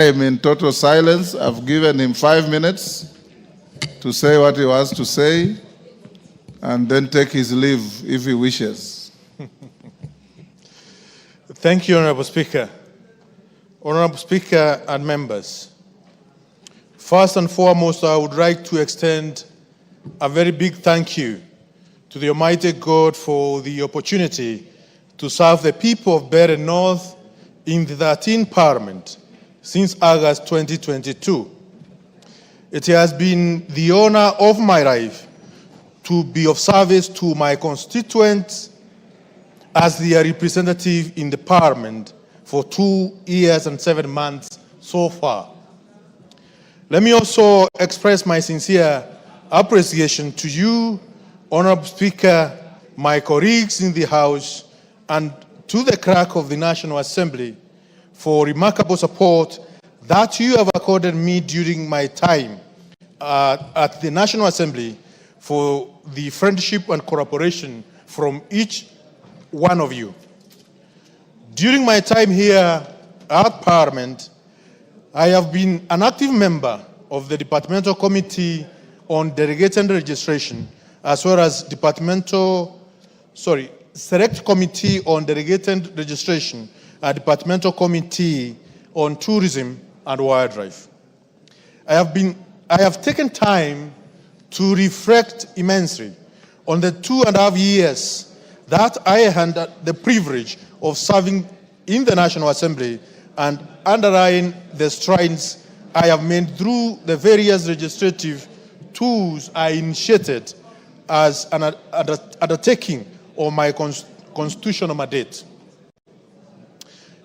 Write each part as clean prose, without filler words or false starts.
I'm in total silence. I've given him 5 minutes to say what he wants to say and then take his leave if he wishes. Thank you, Honorable Speaker. Honorable Speaker and members, first and foremost, I would like to extend a very big thank you to the Almighty God for the opportunity to serve the people of Bere North in the 13th Parliament since August 2022. It has been the honor of my life to be of service to my constituents as their representative in the Parliament for 2 years and 7 months so far. Let me also express my sincere appreciation to you, Honorable Speaker, my colleagues in the House, and to the clerk of the National Assembly for remarkable support that you have accorded me during my time at the National Assembly, for the friendship and cooperation from each one of you. During my time here at Parliament, I have been an active member of the Departmental Committee on Delegated Registration, as well as Select Committee on Delegated Registration, a Departmental Committee on Tourism and Wildlife. I have taken time to reflect immensely on the 2.5 years that I had the privilege of serving in the National Assembly and underline the strides I have made through the various legislative tools I initiated as an undertaking of my constitutional mandate.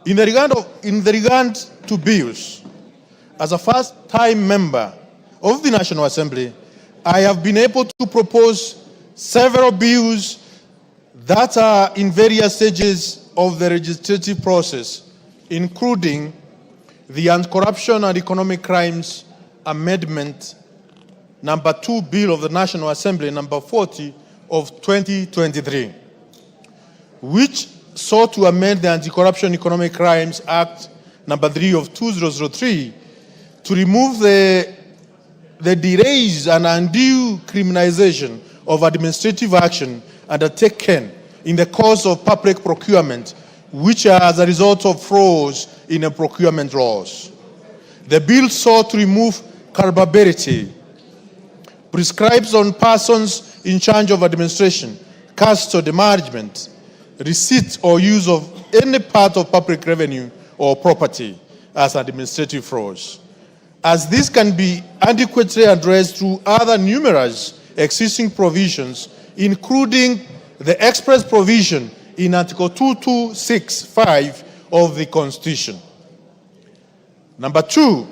In the regard to bills, as a first-time member of the National Assembly, I have been able to propose several bills that are in various stages of the legislative process, including the Anti-Corruption and Economic Crimes Amendment number 2 Bill of the National Assembly, number 40 of 2023, which sought to amend the Anti-Corruption and Economic Crimes Act number 3 of 2003 to remove the delays and undue criminalization of administrative action undertaken in the course of public procurement, which are as a result of flaws in the procurement laws. The bill sought to remove culpability, prescribes on persons in charge of administration, custody, management, receipt or use of any part of public revenue or property as administrative flaws, as this can be adequately addressed through other numerous existing provisions, including the express provision in Article 2265 of the Constitution. Number 2,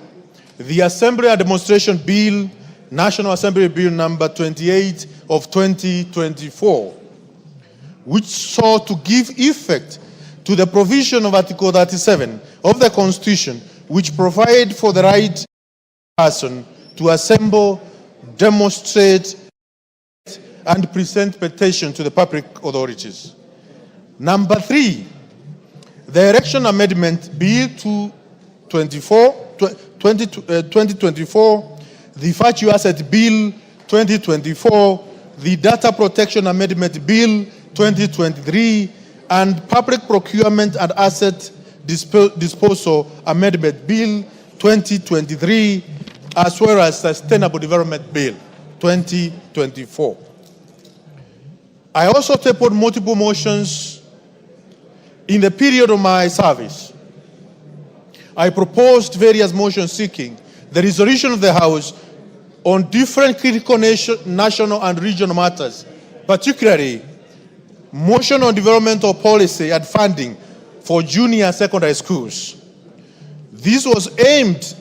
the Assembly and Demonstration Bill, National Assembly Bill number 28 of 2024, which sought to give effect to the provision of Article 37 of the Constitution, which provides for the right of a person to assemble, demonstrate, and present petition to the public authorities. Number 3, the Election Amendment Bill 2024, the Virtue Asset Bill 2024, the Data Protection Amendment Bill 2023, and Public Procurement and Asset Disposal Amendment Bill 2023, as well as Sustainable Development Bill 2024. I also tabled multiple motions in the period of my service. I proposed various motions seeking the resolution of the House on different critical national and regional matters, particularly motion on developmental policy and funding for junior secondary schools. This was aimed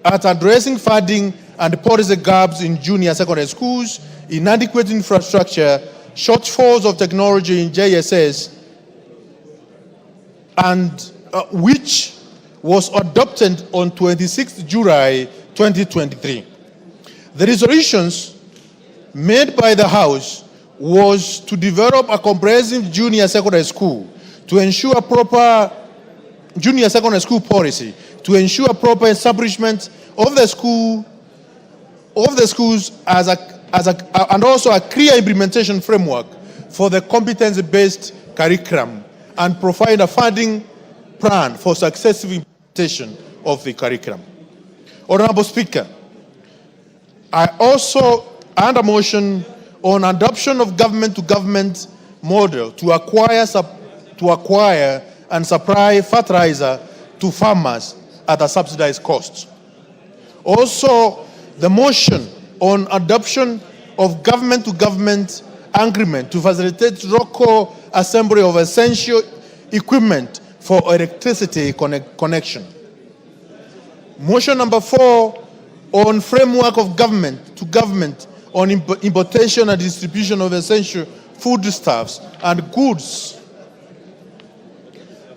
at addressing funding and policy gaps in junior secondary schools, inadequate infrastructure, shortfalls of technology in JSS, and which was adopted on 26 July 2023. The resolutions made by the House was to develop a comprehensive junior secondary school, to ensure proper junior secondary school policy, to ensure proper establishment of the schools and also a clear implementation framework for the competency-based curriculum and provide a funding plan for successful implementation of the curriculum. Honorable Speaker, I also under motion on adoption of government-to-government model to acquire and supply fertilizer to farmers at a subsidized cost. Also, the motion on adoption of government-to-government agreement to facilitate local assembly of essential equipment for electricity connection. Motion number 4 on framework of government-to-government on importation and distribution of essential foodstuffs and goods,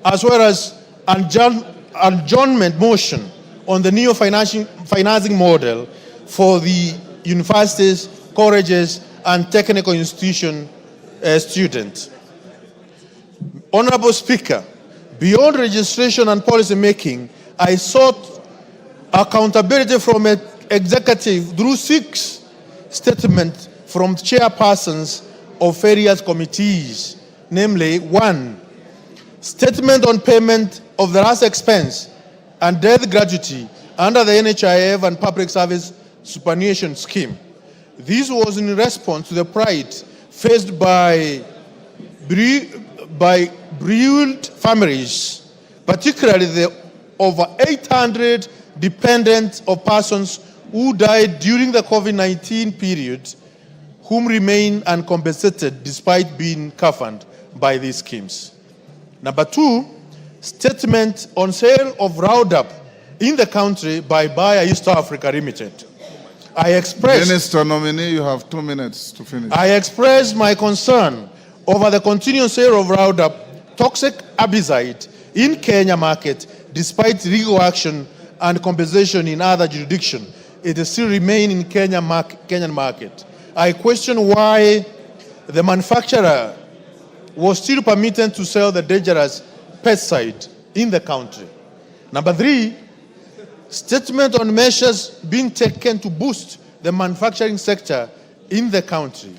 as well as adjournment motion on the new financing model for the universities, colleges, and technical institution students. Honorable Speaker, beyond registration and policy making, I sought accountability from an executive through 6 statements from chairpersons of various committees, namely 1, statement on payment of the last expense and death gratuity under the NHIF and Public Service Superannuation Scheme. This was in response to the plight faced by bereaved families, particularly the over 800 dependents of persons who died during the COVID-19 period, whom remain uncompensated despite being covered by these schemes. Number 2, statement on sale of Roundup in the country by Bayer East Africa Limited. Minister nominee, you have 2 minutes to finish. I expressed my concern over the continued sale of Roundup toxic herbicide in Kenya market despite legal action and compensation in other jurisdictions. It still remains in Kenyan market. I question why the manufacturer was still permitted to sell the dangerous pesticide in the country. Number 3, statement on measures being taken to boost the manufacturing sector in the country.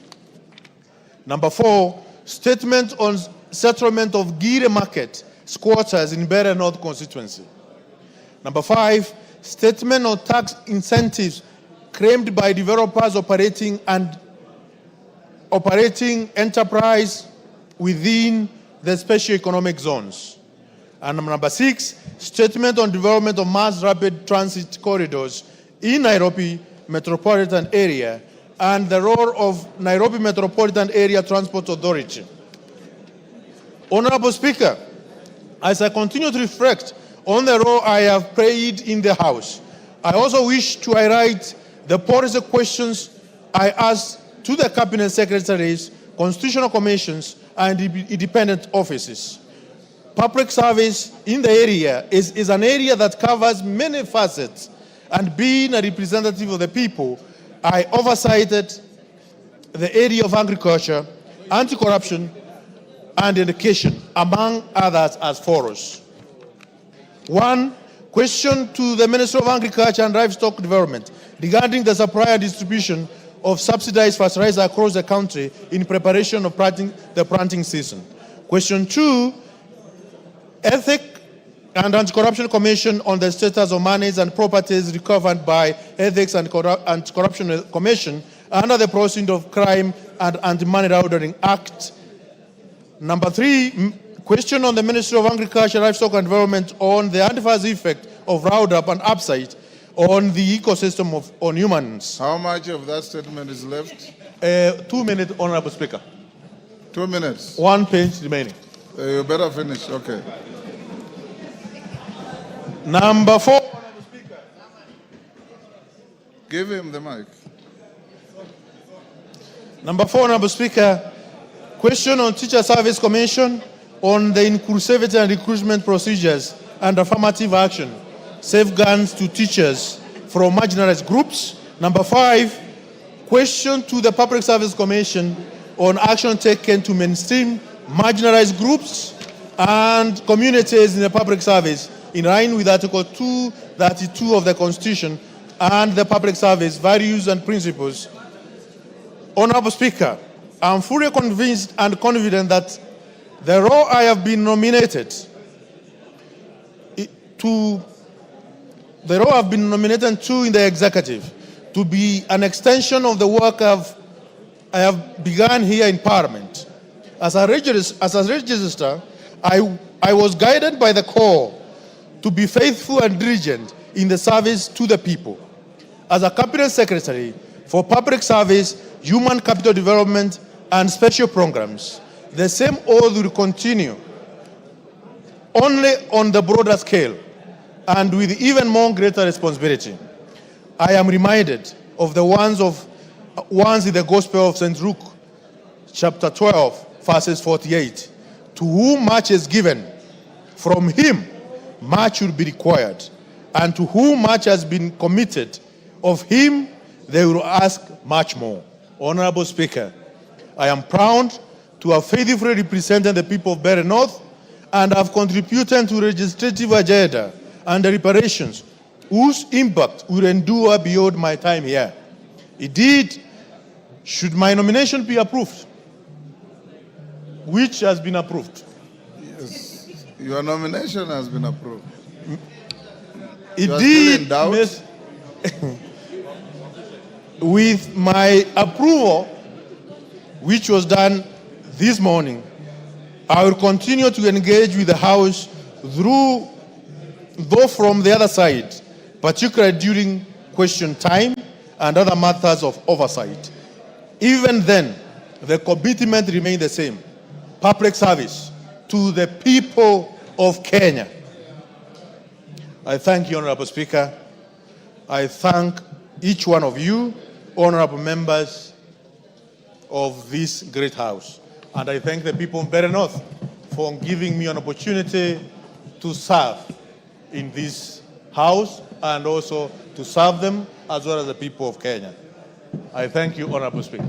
Number 4, statement on settlement of Gire market squatters in Bere North constituency. Number 5, statement on tax incentives claimed by developers operating enterprise within the special economic zones. And number 6, statement on development of mass rapid transit corridors in Nairobi metropolitan area and the role of Nairobi Metropolitan Area Transport Authority. Honorable Speaker, as I continue to reflect on the role I have played in the House, I also wish to highlight the policy questions I asked to the Cabinet Secretaries, Constitutional Commissions, and independent offices. Public service in the area is an area that covers many facets, and being a representative of the people, I oversighted the area of agriculture, anti-corruption, and education, among others, as follows. 1, question to the Minister of Agriculture and Livestock Development regarding the supply and distribution of subsidized fertilizer across the country in preparation of the planting season. Question 2, Ethics and Anti-Corruption Commission on the status of monies and properties recovered by Ethics and Corruption Commission under the Proceeds of Crime and Anti-Money Laundering Act. Number 3, question on the Ministry of Agriculture, Livestock and Development on the adverse effect of Roundup and Oversight on the ecosystem on humans. How much of that statement is left? 2 minutes, Honorable Speaker. 2 minutes. 1 page remaining. You better finish. Okay. Number 4, Honorable Speaker. Give him the mic. Number 4, Honorable Speaker. Question on Teacher Service Commission on the inclusivity and recruitment procedures and affirmative action, safeguards to teachers from marginalized groups. Number 5, question to the Public Service Commission on action taken to mainstream marginalized groups and communities in the public service in line with Article 232 of the Constitution and the Public Service Values and Principles. Honorable Speaker, I am fully convinced and confident that the role I have been nominated to in the executive to be an extension of the work I have begun here in Parliament. As a registrar, I was guided by the call to be faithful and diligent in the service to the people. As a Cabinet Secretary for Public Service, Human Capital Development and Special Programs, the same oath will continue, only on the broader scale and with even more greater responsibility. I am reminded of the ones in the Gospel of St. Luke, chapter 12, verses 48. To whom much is given, from him much will be required. And to whom much has been committed, of him they will ask much more. Honorable Speaker, I am proud to have faithfully represented the people of Barrie North and have contributed to legislative agenda and deliberations whose impact will endure beyond my time here. Indeed, should my nomination be approved, which has been approved. Yes, your nomination has been approved. Indeed, with my approval, which was done this morning, I will continue to engage with the House though from the other side, particularly during question time and other matters of oversight. Even then, the commitment remains the same: public service to the people of Kenya. I thank you, Honorable Speaker. I thank each one of you, honorable members of this great House. And I thank the people of Barrie North for giving me an opportunity to serve in this House and also to serve them as well as the people of Kenya. I thank you, Honorable Speaker.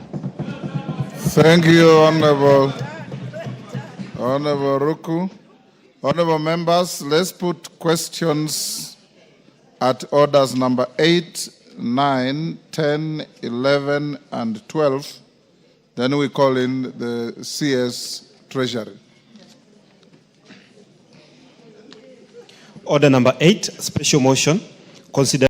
Thank you, Honorable Ruku. Honorable members, let's put questions at orders number 8, 9, 10, 11, and 12. Then we call in the CS Treasury. Order number 8, special motion. Consider